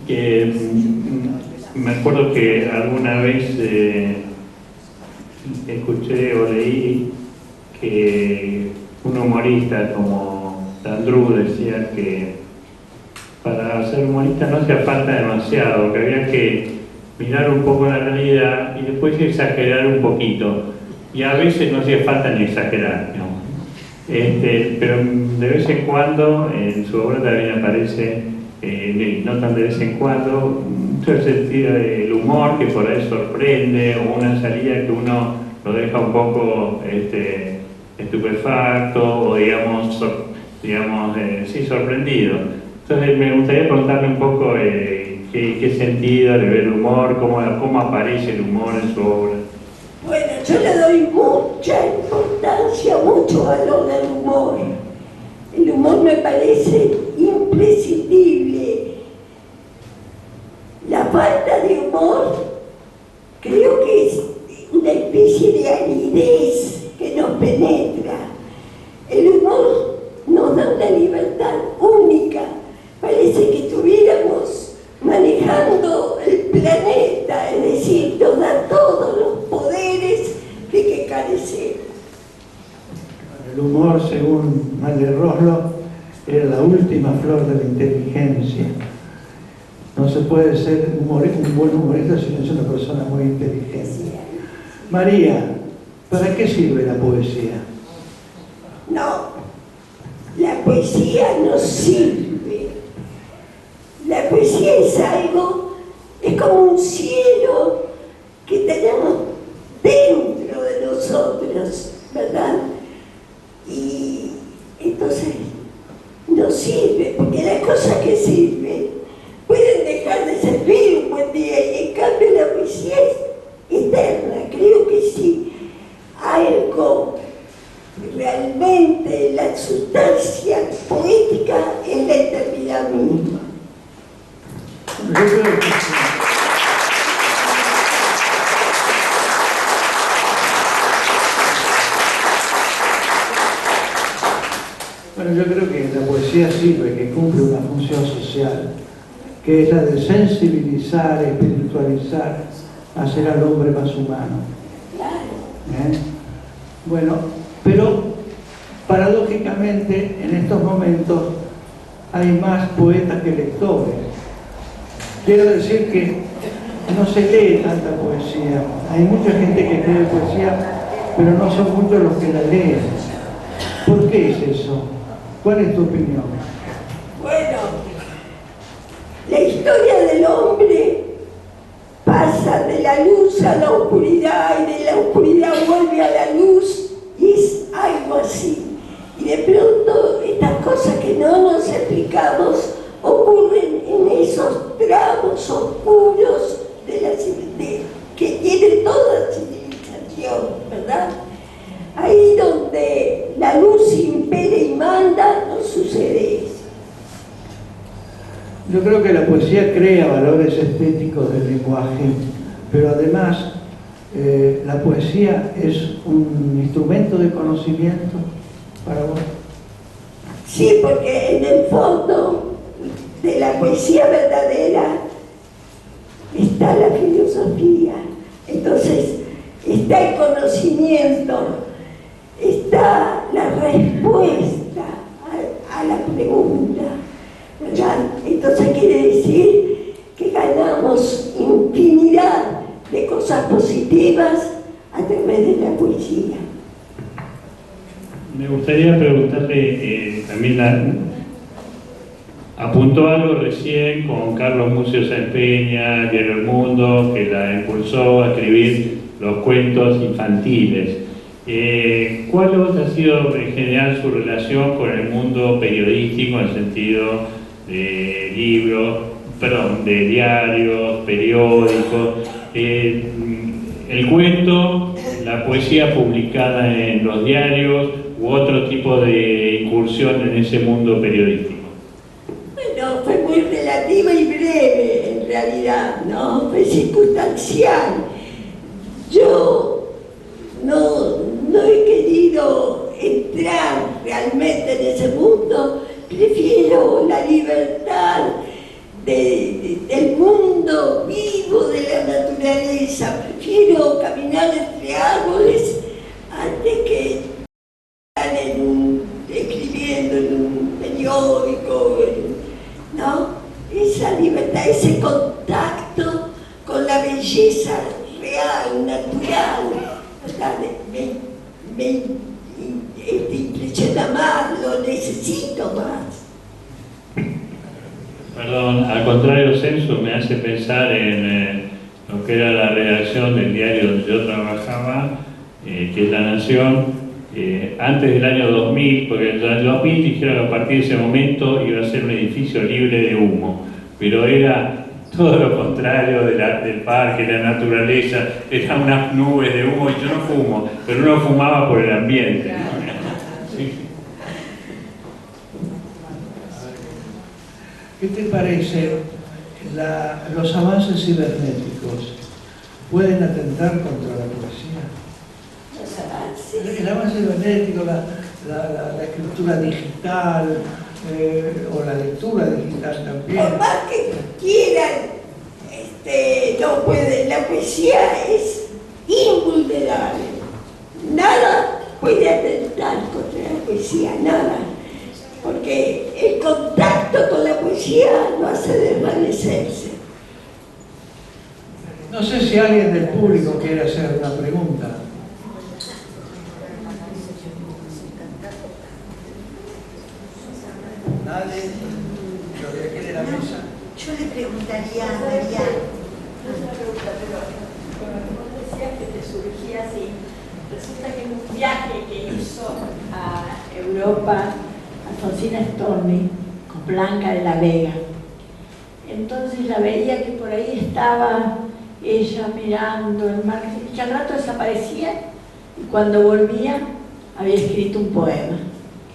Que me acuerdo que alguna vez escuché o leí que un humorista como Landru decía que para ser humorista no hacía falta demasiado, que había que mirar un poco la realidad y después exagerar un poquito, y a veces no hacía falta ni exagerar, ¿no? Pero de vez en cuando en su obra también aparece, no tan de vez en cuando, mucho el sentido del humor que por ahí sorprende, o una salida que uno lo deja un poco estupefacto o digamos sí, sorprendido. Entonces me gustaría preguntarle un poco qué sentido le ve el humor, cómo aparece el humor en su obra. Bueno, yo le doy mucha importancia, mucho valor al humor. El humor me parece imprescindible. La falta de humor creo que es una especie de aridez que nos penetra. El humor nos da una libertad única. Parece que estuviéramos manejando el planeta, es decir, nos da todos los poderes de que carecemos. El humor, según Malle Roslo, era la última flor de la inteligencia. No se puede ser un buen humorista si no es una persona muy inteligente. María, ¿para qué sirve la poesía? No, la poesía no sirve. La poesía es algo, es como un cielo que tenemos dentro de nosotros, ¿verdad? Y entonces no sirve, porque las cosas que sirven pueden dejar de servir un buen día, y en cambio la poesía es eterna. Creo que sí, algo realmente, la sustancia poética es la eternidad misma. Yo creo que bueno, yo creo que la poesía sirve, que cumple una función social, que es la de sensibilizar, espiritualizar, hacer al hombre más humano. Bueno, pero paradójicamente en estos momentos hay más poetas que lectores. Quiero decir que no se lee tanta poesía. Hay mucha gente que escribe poesía, pero no son muchos los que la leen. ¿Por qué es eso? ¿Cuál es tu opinión? Bueno, la historia del hombre pasa de la luz a la oscuridad y de la oscuridad vuelve a la luz, y es algo así. Y de pronto estas cosas que no nos explicamos ocurren en esos tramos oscuros de la que tiene toda civilización, ¿verdad? Ahí donde la luz impera y manda, no sucede eso. Yo creo que la poesía crea valores estéticos del lenguaje, pero además la poesía es un instrumento de conocimiento para vos. Sí, porque en el fondo de la poesía verdadera está la filosofía. Entonces está el conocimiento respuesta a la pregunta, ¿verdad? Entonces quiere decir que ganamos infinidad de cosas positivas a través de la poesía. Me gustaría preguntarle, apuntó algo recién con Carlos Mucio Sáenz Peña, Diario El Mundo, que la impulsó a escribir los cuentos infantiles. ¿Cuál ha sido en general su relación con el mundo periodístico en el sentido de libros, de diarios, periódicos? El cuento, la poesía publicada en los diarios u otro tipo de incursión en ese mundo periodístico. Bueno, fue muy relativa y breve en realidad, ¿no? Fue circunstancial. Yo no he querido entrar realmente en ese mundo, prefiero la libertad del mundo vivo, de la naturaleza, prefiero caminar entre árboles antes que estar escribiendo en un periódico, ¿no? Esa libertad, ese contacto con la belleza real, natural, ¿verdad? Me impresiona más, lo necesito más. Perdón, al contrario, Celso, me hace pensar en lo que era la redacción del diario donde yo trabajaba, que es La Nación, antes del año 2000, porque en el 2000 dijeron que a partir de ese momento iba a ser un edificio libre de humo, pero era todo lo contrario del parque, la naturaleza, eran unas nubes de humo, y yo no fumo, pero uno fumaba por el ambiente. Sí. ¿Qué te parece? ¿Los avances cibernéticos pueden atentar contra la poesía? Los avances. El avance cibernético, la escritura digital, o la lectura digital también. Por más que quieran, no pueden. La poesía es invulnerable. Nada puede atentar contra la poesía, nada. Porque el contacto con la poesía lo hace desvanecerse. No sé si alguien del público quiere hacer una pregunta. ¿Nadie? ¿Lo de aquí de la mesa? Yo le preguntaría a María. No es una pregunta, pero vos decías que te surgía así. Resulta que en un viaje que hizo a Europa, Alfonsina Storni, con Blanca de la Vega. Entonces la veía que por ahí estaba ella mirando el mar, que al rato desaparecía y cuando volvía había escrito un poema.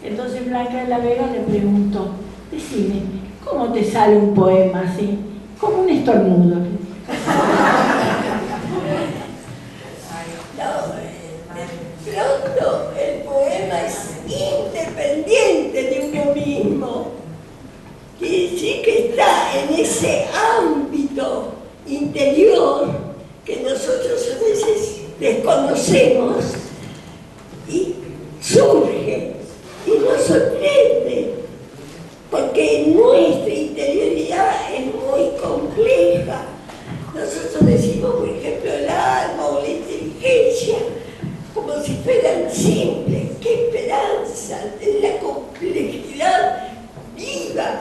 Entonces Blanca de la Vega le preguntó, decime, ¿cómo te sale un poema así? Como un estornudo. Pronto el poema es independiente de uno mismo. Quiere decir que está en ese ámbito interior que nosotros a veces desconocemos y surge y nos sorprende, porque nuestra interioridad es muy compleja. Nosotros decimos, por ejemplo, el alma o la inteligencia, como si fueran simples. ¡Qué esperanza! Es la complejidad viva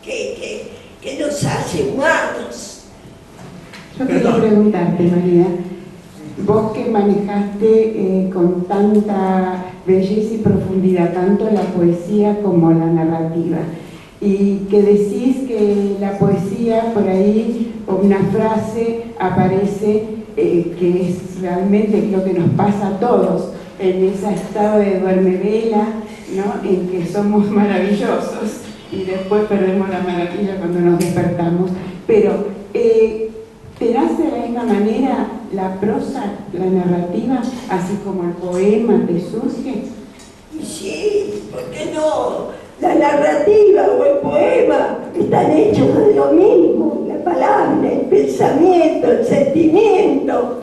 que nos hace humanos. Yo quería preguntarte, María, vos que manejaste con tanta belleza y profundidad tanto la poesía como la narrativa, y que decís que la poesía por ahí, o una frase aparece que es realmente lo que nos pasa a todos, en ese estado de duermevela, ¿no? En que somos maravillosos y después perdemos la maravilla cuando nos despertamos. Pero, ¿te nace de la misma manera la prosa, la narrativa, así como el poema te surge? Y sí, ¿por qué no? La narrativa o el poema están hechos de lo mismo, la palabra, el pensamiento, el sentimiento.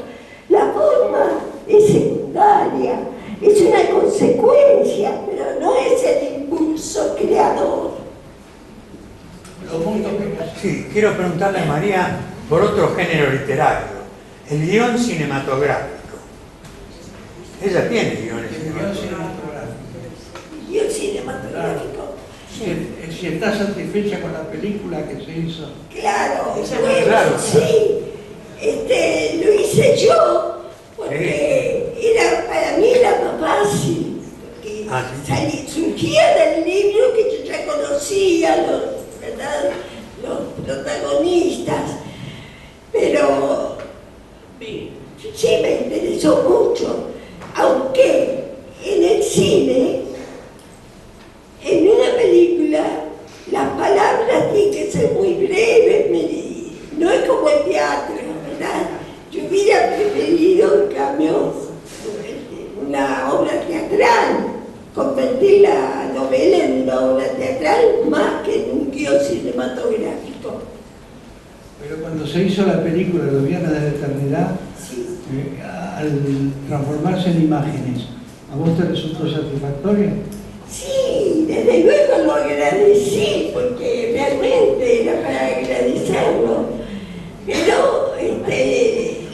La forma es secundaria, es una cosa consecuencia, pero no es el impulso creador. Sí, quiero preguntarle a María por otro género literario, el guión cinematográfico. Ella tiene guiones cinematográficos. Guión cinematográfico. Si está satisfecha con la película que se hizo. Claro, Claro. bueno, sí. Lo hice yo, porque para mí era más fácil. Porque surgía del libro que yo ya conocía, ¿verdad? Los protagonistas. Pero sí me interesó mucho. Aunque en el cine, en una película, las palabras tienen que ser muy breves, no es como el teatro, ¿verdad? Yo hubiera preferido, en cambio, una obra teatral, convertir la novela en una obra teatral más que en un guión cinematográfico. Pero cuando se hizo la película Los Viernes de la Eternidad, Sí. al transformarse en imágenes, ¿a vos te resultó satisfactorio? Sí, desde luego lo agradecí, porque realmente era para agradecerlo. Pero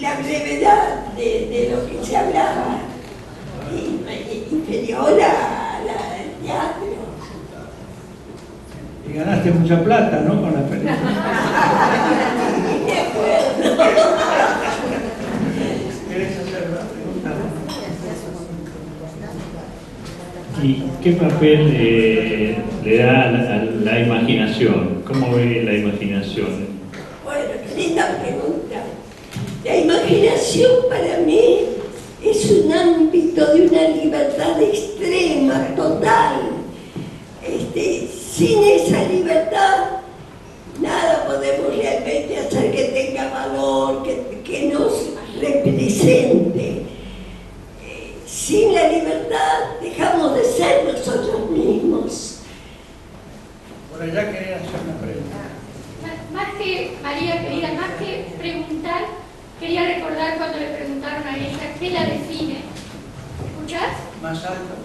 la brevedad de lo que se hablaba, inferior al teatro. Y ganaste mucha plata, ¿no? Con la película. De acuerdo. ¿Querés hacer una pregunta? ¿Y qué papel le da a la imaginación? ¿Cómo ve la imaginación? Bueno, qué linda pregunta. La imaginación para mí es un ámbito de una libertad extrema, total. Sin esa libertad, nada podemos realmente hacer que tenga valor, que nos represente. Sin la libertad dejamos de ser nosotros mismos. Por allá quería hacer una pregunta. Más que, María querida, más que preguntar, quería recordar cuando le preguntaron a ella qué la define. ¿Escuchás? Más alto.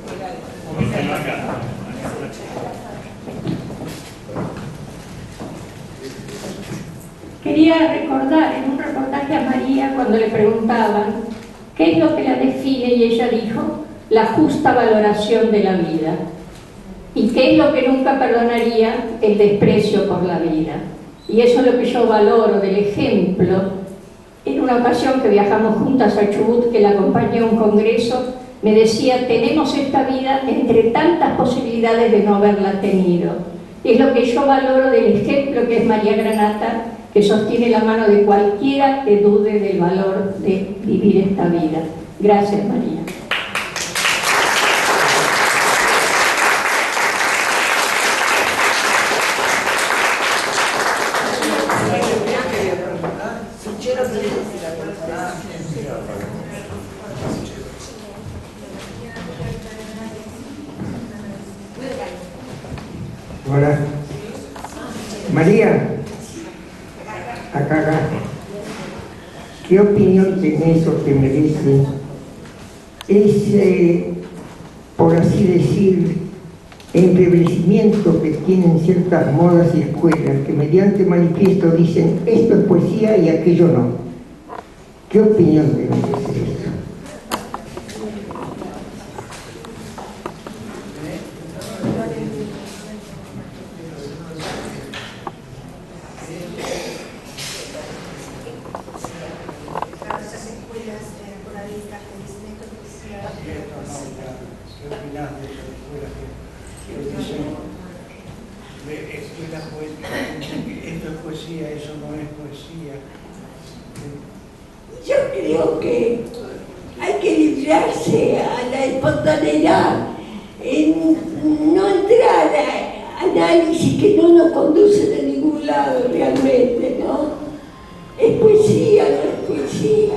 Quería recordar en un reportaje a María cuando le preguntaban qué es lo que la define y ella dijo la justa valoración de la vida. ¿Y qué es lo que nunca perdonaría? El desprecio por la vida. Y eso es lo que yo valoro del ejemplo. En una ocasión que viajamos juntas a Chubut, que la acompañé a un congreso, me decía, tenemos esta vida entre tantas posibilidades de no haberla tenido. Es lo que yo valoro del ejemplo que es María Granata, que sostiene la mano de cualquiera que dude del valor de vivir esta vida. Gracias, María. Hola. María, acá. ¿Qué opinión tenés o te merece ese, por así decir, embebecimiento que tienen ciertas modas y escuelas que mediante manifiesto dicen esto es poesía y aquello no? ¿Qué opinión te merece eso? Esto es poesía, eso no es poesía. Yo creo que hay que librarse a la espontaneidad, no entrar a análisis que no nos conducen a ningún lado realmente, ¿no? Es poesía, no es poesía.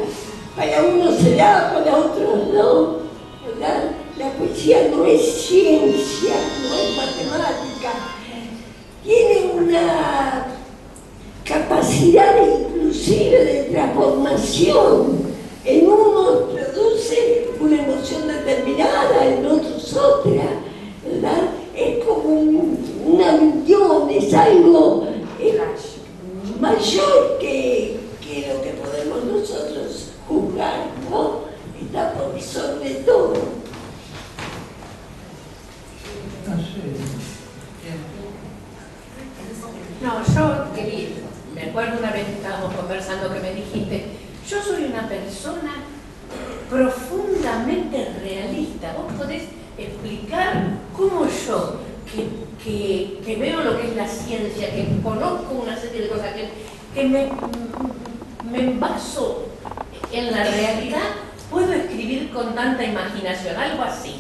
Para unos será, para otros no, ¿verdad? La poesía no es ciencia, no es matemática. Tiene una capacidad inclusive de transformación. En unos produce una emoción determinada, en otros No, yo quería, me acuerdo una vez que estábamos conversando que me dijiste, yo soy una persona profundamente realista. Vos podés explicar cómo yo, que veo lo que es la ciencia, que conozco una serie de cosas, que me baso en la realidad, puedo escribir con tanta imaginación, algo así.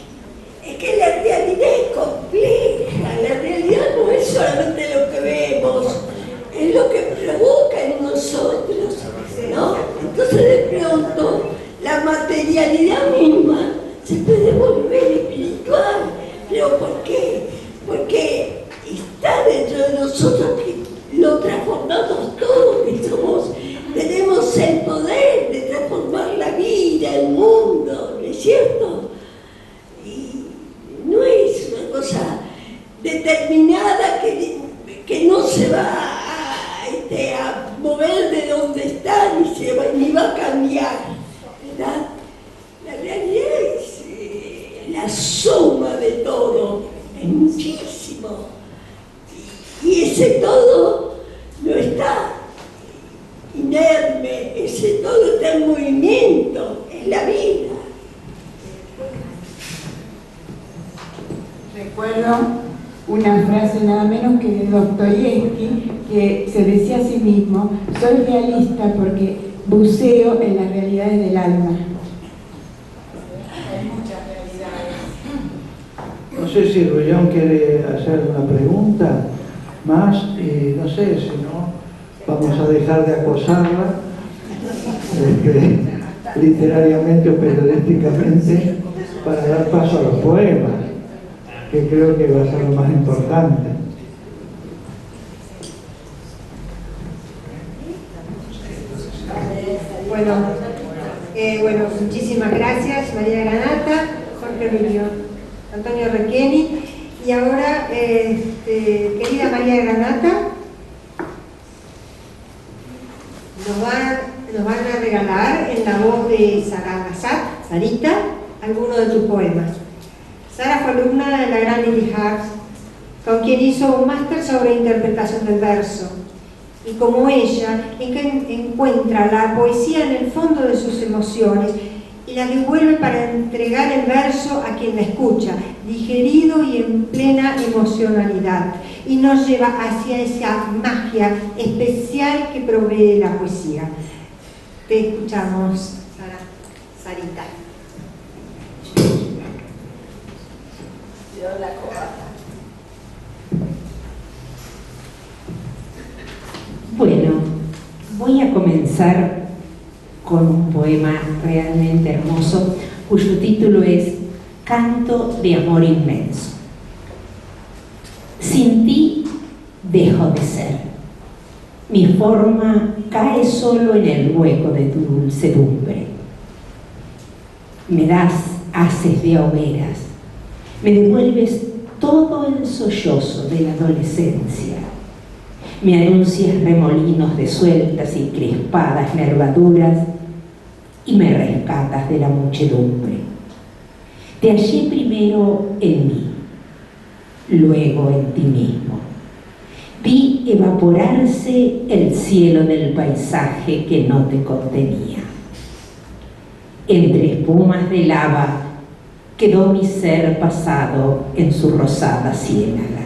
Es que la realidad es compleja, la realidad no es solamente lo que vemos, es lo que provoca en nosotros, ¿no? Entonces de pronto la materialidad misma se puede volver espiritual. ¿Pero por qué? Porque está dentro de nosotros que lo transformamos todo, que somos, tenemos el poder de transformar la vida, el mundo, ¿no es cierto? Y no es una cosa determinada que no se va a mover de donde está ni va a cambiar, ¿verdad? La realidad es la suma de todo, es muchísimo. Y ese todo no está inerme, ese todo está en movimiento, es la vida. Recuerdo una frase nada menos que de Dostoyevsky, que se decía a sí mismo: soy realista porque buceo en las realidades del alma. Hay muchas realidades. No sé si Rullón quiere hacer una pregunta más, y no sé, si no, vamos a dejar de acosarla literariamente o periodísticamente para dar paso a los poemas, que creo que va a ser lo más importante. Bueno, muchísimas gracias, María Granata, Jorge Emilio, Antonio Requeni. Y ahora, querida María Granata, nos van a regalar en la voz de Sarita, algunos de tus poemas. Sara fue alumna de la gran Lily Hart, con quien hizo un máster sobre interpretación del verso. Y como ella, encuentra la poesía en el fondo de sus emociones y la devuelve para entregar el verso a quien la escucha, digerido y en plena emocionalidad, y nos lleva hacia esa magia especial que provee la poesía. Te escuchamos, Sarita. Bueno, voy a comenzar con un poema realmente hermoso, cuyo título es Canto de amor inmenso. Sin ti dejo de ser. Mi forma cae solo en el hueco de tu dulcedumbre. Me das haces de hogueras, me devuelves todo el sollozo de la adolescencia. Me anuncias remolinos de sueltas y crispadas nervaduras y me rescatas de la muchedumbre. Te hallé primero en mí, luego en ti mismo. Vi evaporarse el cielo del paisaje que no te contenía. Entre espumas de lava quedó mi ser pasado en su rosada ciénaga.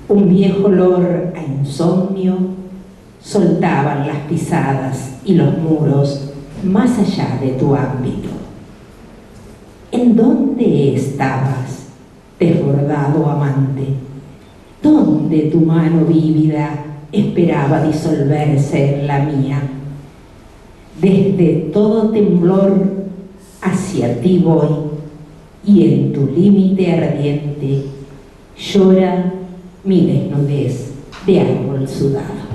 Un viejo olor a insomnio soltaban las pisadas y los muros más allá de tu ámbito. ¿En dónde estabas, desbordado amante? ¿Dónde tu mano vívida esperaba disolverse en la mía? Desde todo temblor hacia ti voy, y en tu límite ardiente llora mi desnudez de árbol sudado.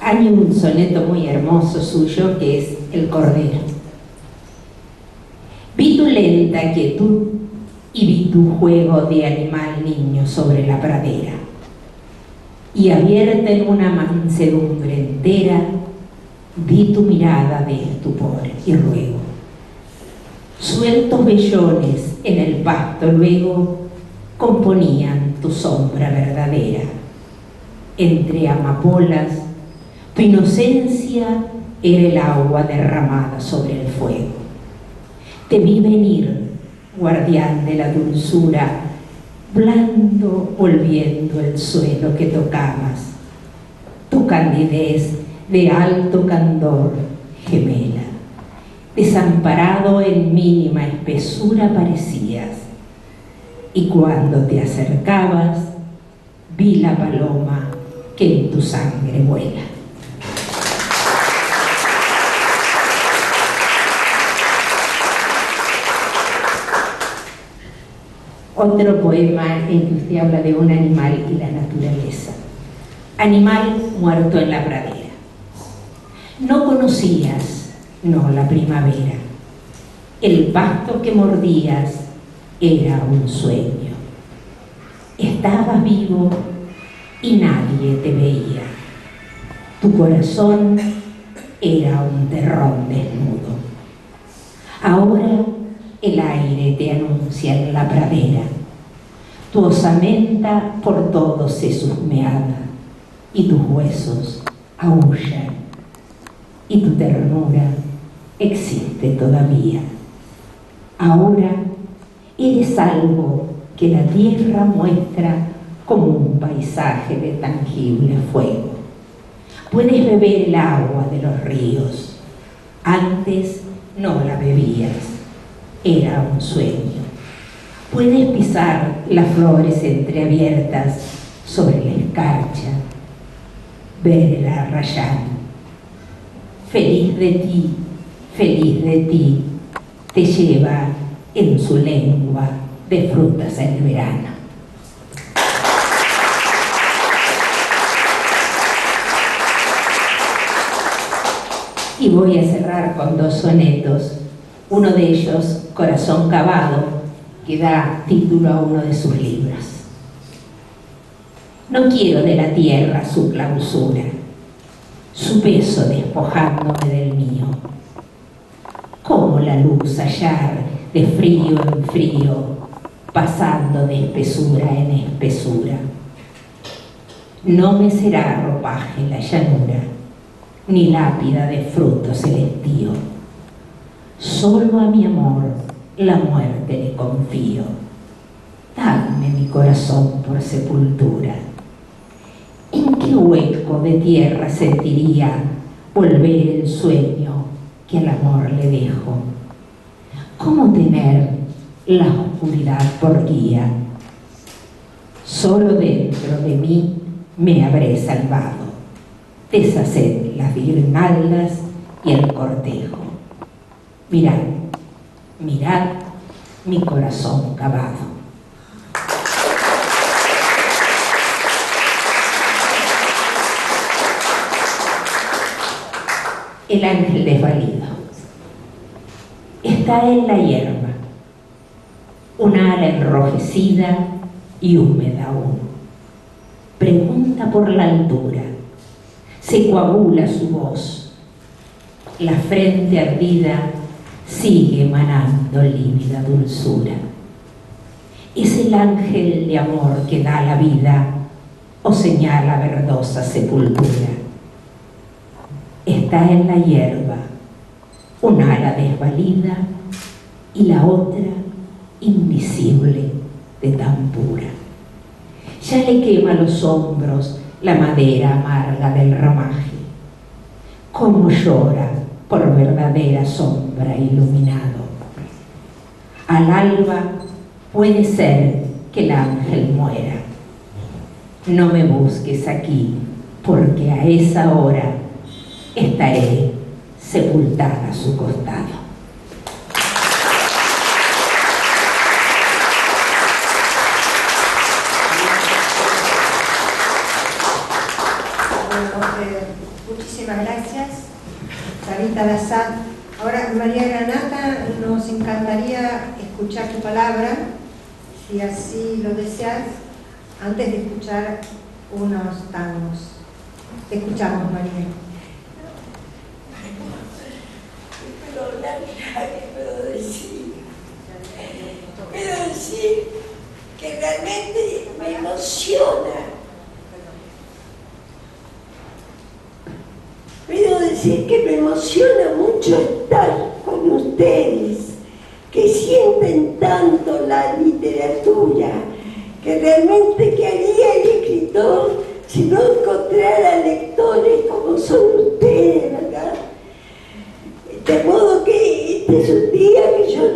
Hay un soneto muy hermoso suyo que es El Cordero. Vi tu lenta quietud y vi tu juego de animal niño sobre la pradera, y abierta en una mansedumbre entera Vi tu mirada de estupor y ruego. Sueltos vellones en el pasto luego componían tu sombra verdadera. Entre amapolas, tu inocencia era el agua derramada sobre el fuego. Te vi venir, guardián de la dulzura, blando volviendo el suelo que tocabas. Tu candidez de alto candor gemela, desamparado en mínima espesura parecías, y cuando te acercabas, vi la paloma que en tu sangre vuela. Otro poema en que usted habla de un animal y la naturaleza. Animal muerto en la pradera. No conocías, no, la primavera. El pasto que mordías era un sueño. Estabas vivo y nadie te veía. Tu corazón era un terrón desnudo. Ahora el aire te anuncia en la pradera. Tu osamenta por todos es husmeada y tus huesos aúllan y tu ternura existe todavía. Ahora eres algo que la tierra muestra como un paisaje de tangible fuego. Puedes beber el agua de los ríos. Antes no la bebías. Era un sueño. Puedes pisar las flores entreabiertas sobre la escarcha, ver el arrayán. Feliz de ti, te lleva en su lengua de frutas el verano. Y voy a cerrar con dos sonetos, uno de ellos, Corazón cavado, que da título a uno de sus libros. No quiero de la tierra su clausura, su peso despojándome del mío. ¿Cómo la luz hallar de frío en frío, pasando de espesura en espesura? No me será ropaje la llanura, ni lápida de frutos el estío. Solo a mi amor la muerte le confío. Dadme mi corazón por sepultura. ¿En qué hueco de tierra sentiría volver el sueño que al amor le dejo? ¿Cómo tener la oscuridad por guía? Solo dentro de mí me habré salvado. Deshaced las guirnaldas y el cortejo. Mirad, mirad mi corazón cavado. El ángel desvalido. Está en la hierba, una ala enrojecida y húmeda aún. Pregunta por la altura. Se coagula su voz. La frente ardida sigue emanando lívida dulzura. ¿Es el ángel de amor que da la vida o señala verdosa sepultura? Está en la hierba, un ala desvalida y la otra invisible de tan pura. Ya le quema los hombros la madera amarga del ramaje. Cómo llora por verdadera sombra iluminado. Al alba puede ser que el ángel muera. No me busques aquí, porque a esa hora estaré sepultada a su costado. Muchísimas gracias, Sarita Dassat. Ahora, María Granata, nos encantaría escuchar tu palabra, si así lo deseas, antes de escuchar unos tangos. Te escuchamos, María. emociona. Quiero decir que me emociona mucho estar con ustedes, que sienten tanto la literatura, que realmente ¿qué haría el escritor si no encontrara lectores como son ustedes, verdad? De modo que este es un día que yo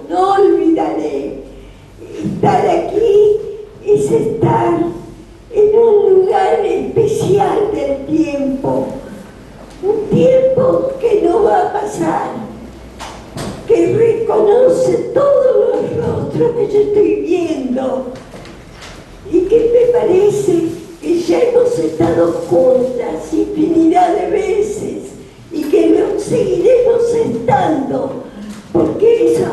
no olvidaré. Estar aquí es estar en un lugar especial del tiempo, un tiempo que no va a pasar, que reconoce todos los rostros que yo estoy viendo y que me parece que ya hemos estado juntas infinidad de veces y que lo seguiremos estando, porque eso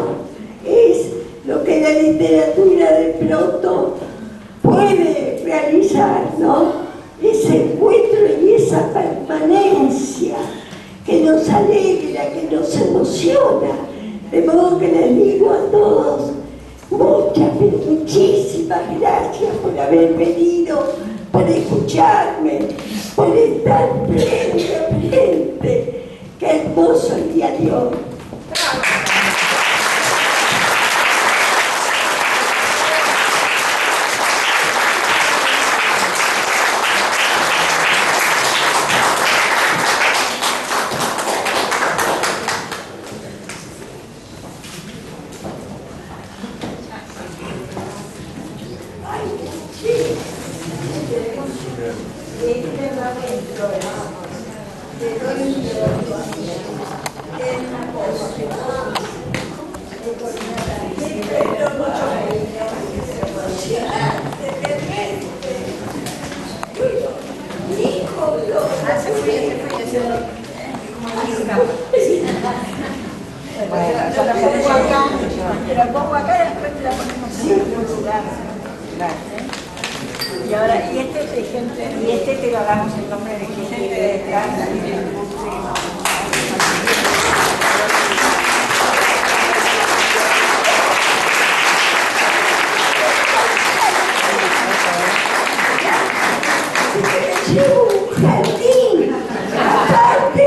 es lo que la literatura de pronto puede realizar, ¿no? Ese encuentro y esa permanencia que nos alegra, que nos emociona. De modo que les digo a todos, muchísimas gracias por haber venido, por escucharme, por estar frente a frente. Qué hermoso el día de hoy. Y ahora, y este te lo damos en nombre de gente de detrás. Llevo un jardín, aparte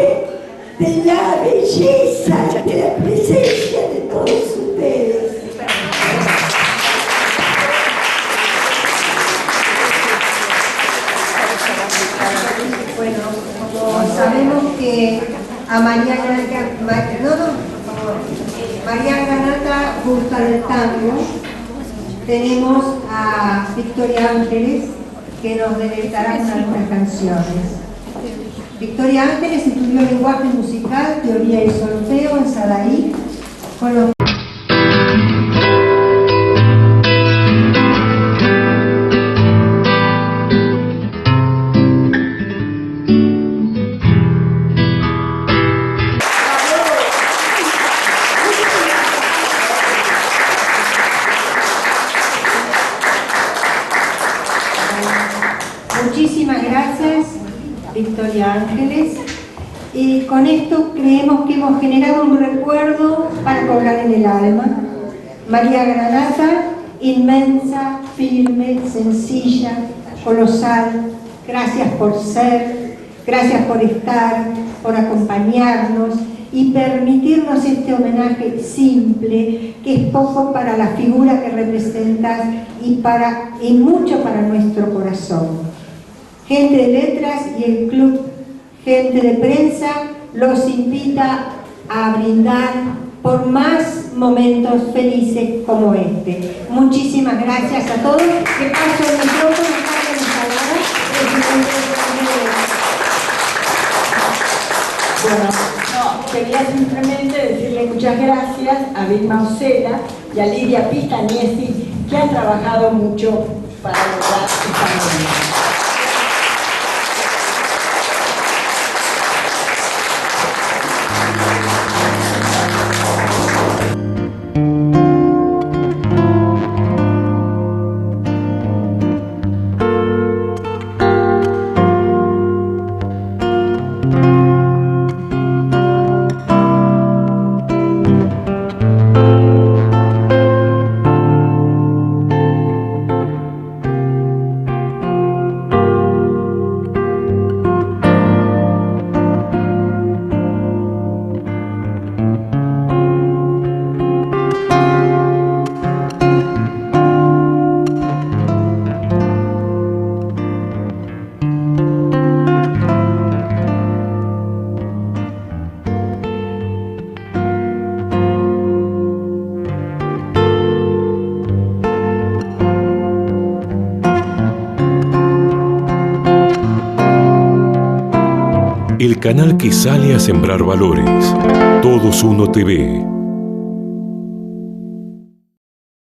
de la belleza, de la presencia de todos ustedes. Bueno, como sabemos que a María Granata gusta del tango, tenemos a Victoria Ángeles, que nos deleitará con algunas canciones. Victoria Ángeles estudió lenguaje musical, teoría y solfeo en Sadaí, con los Muchísimas gracias, Victoria Ángeles. Y con esto creemos que hemos generado un recuerdo para colgar en el alma. María Granata, inmensa, firme, sencilla, colosal. Gracias por ser, gracias por estar, por acompañarnos y permitirnos este homenaje simple, que es poco para la figura que representas y mucho para nuestro corazón. Gente de Letras y el Club Gente de Prensa los invita a brindar por más momentos felices como este. Muchísimas gracias a todos. Que paso el micrófono a Carmen Salada, presidente de Bueno, no, quería simplemente decirle muchas gracias a Vilma Ocela y a Lidia Pistagnesi, que han trabajado mucho para lograr esta reunión. el canal que sale a sembrar valores. Todos Uno TV.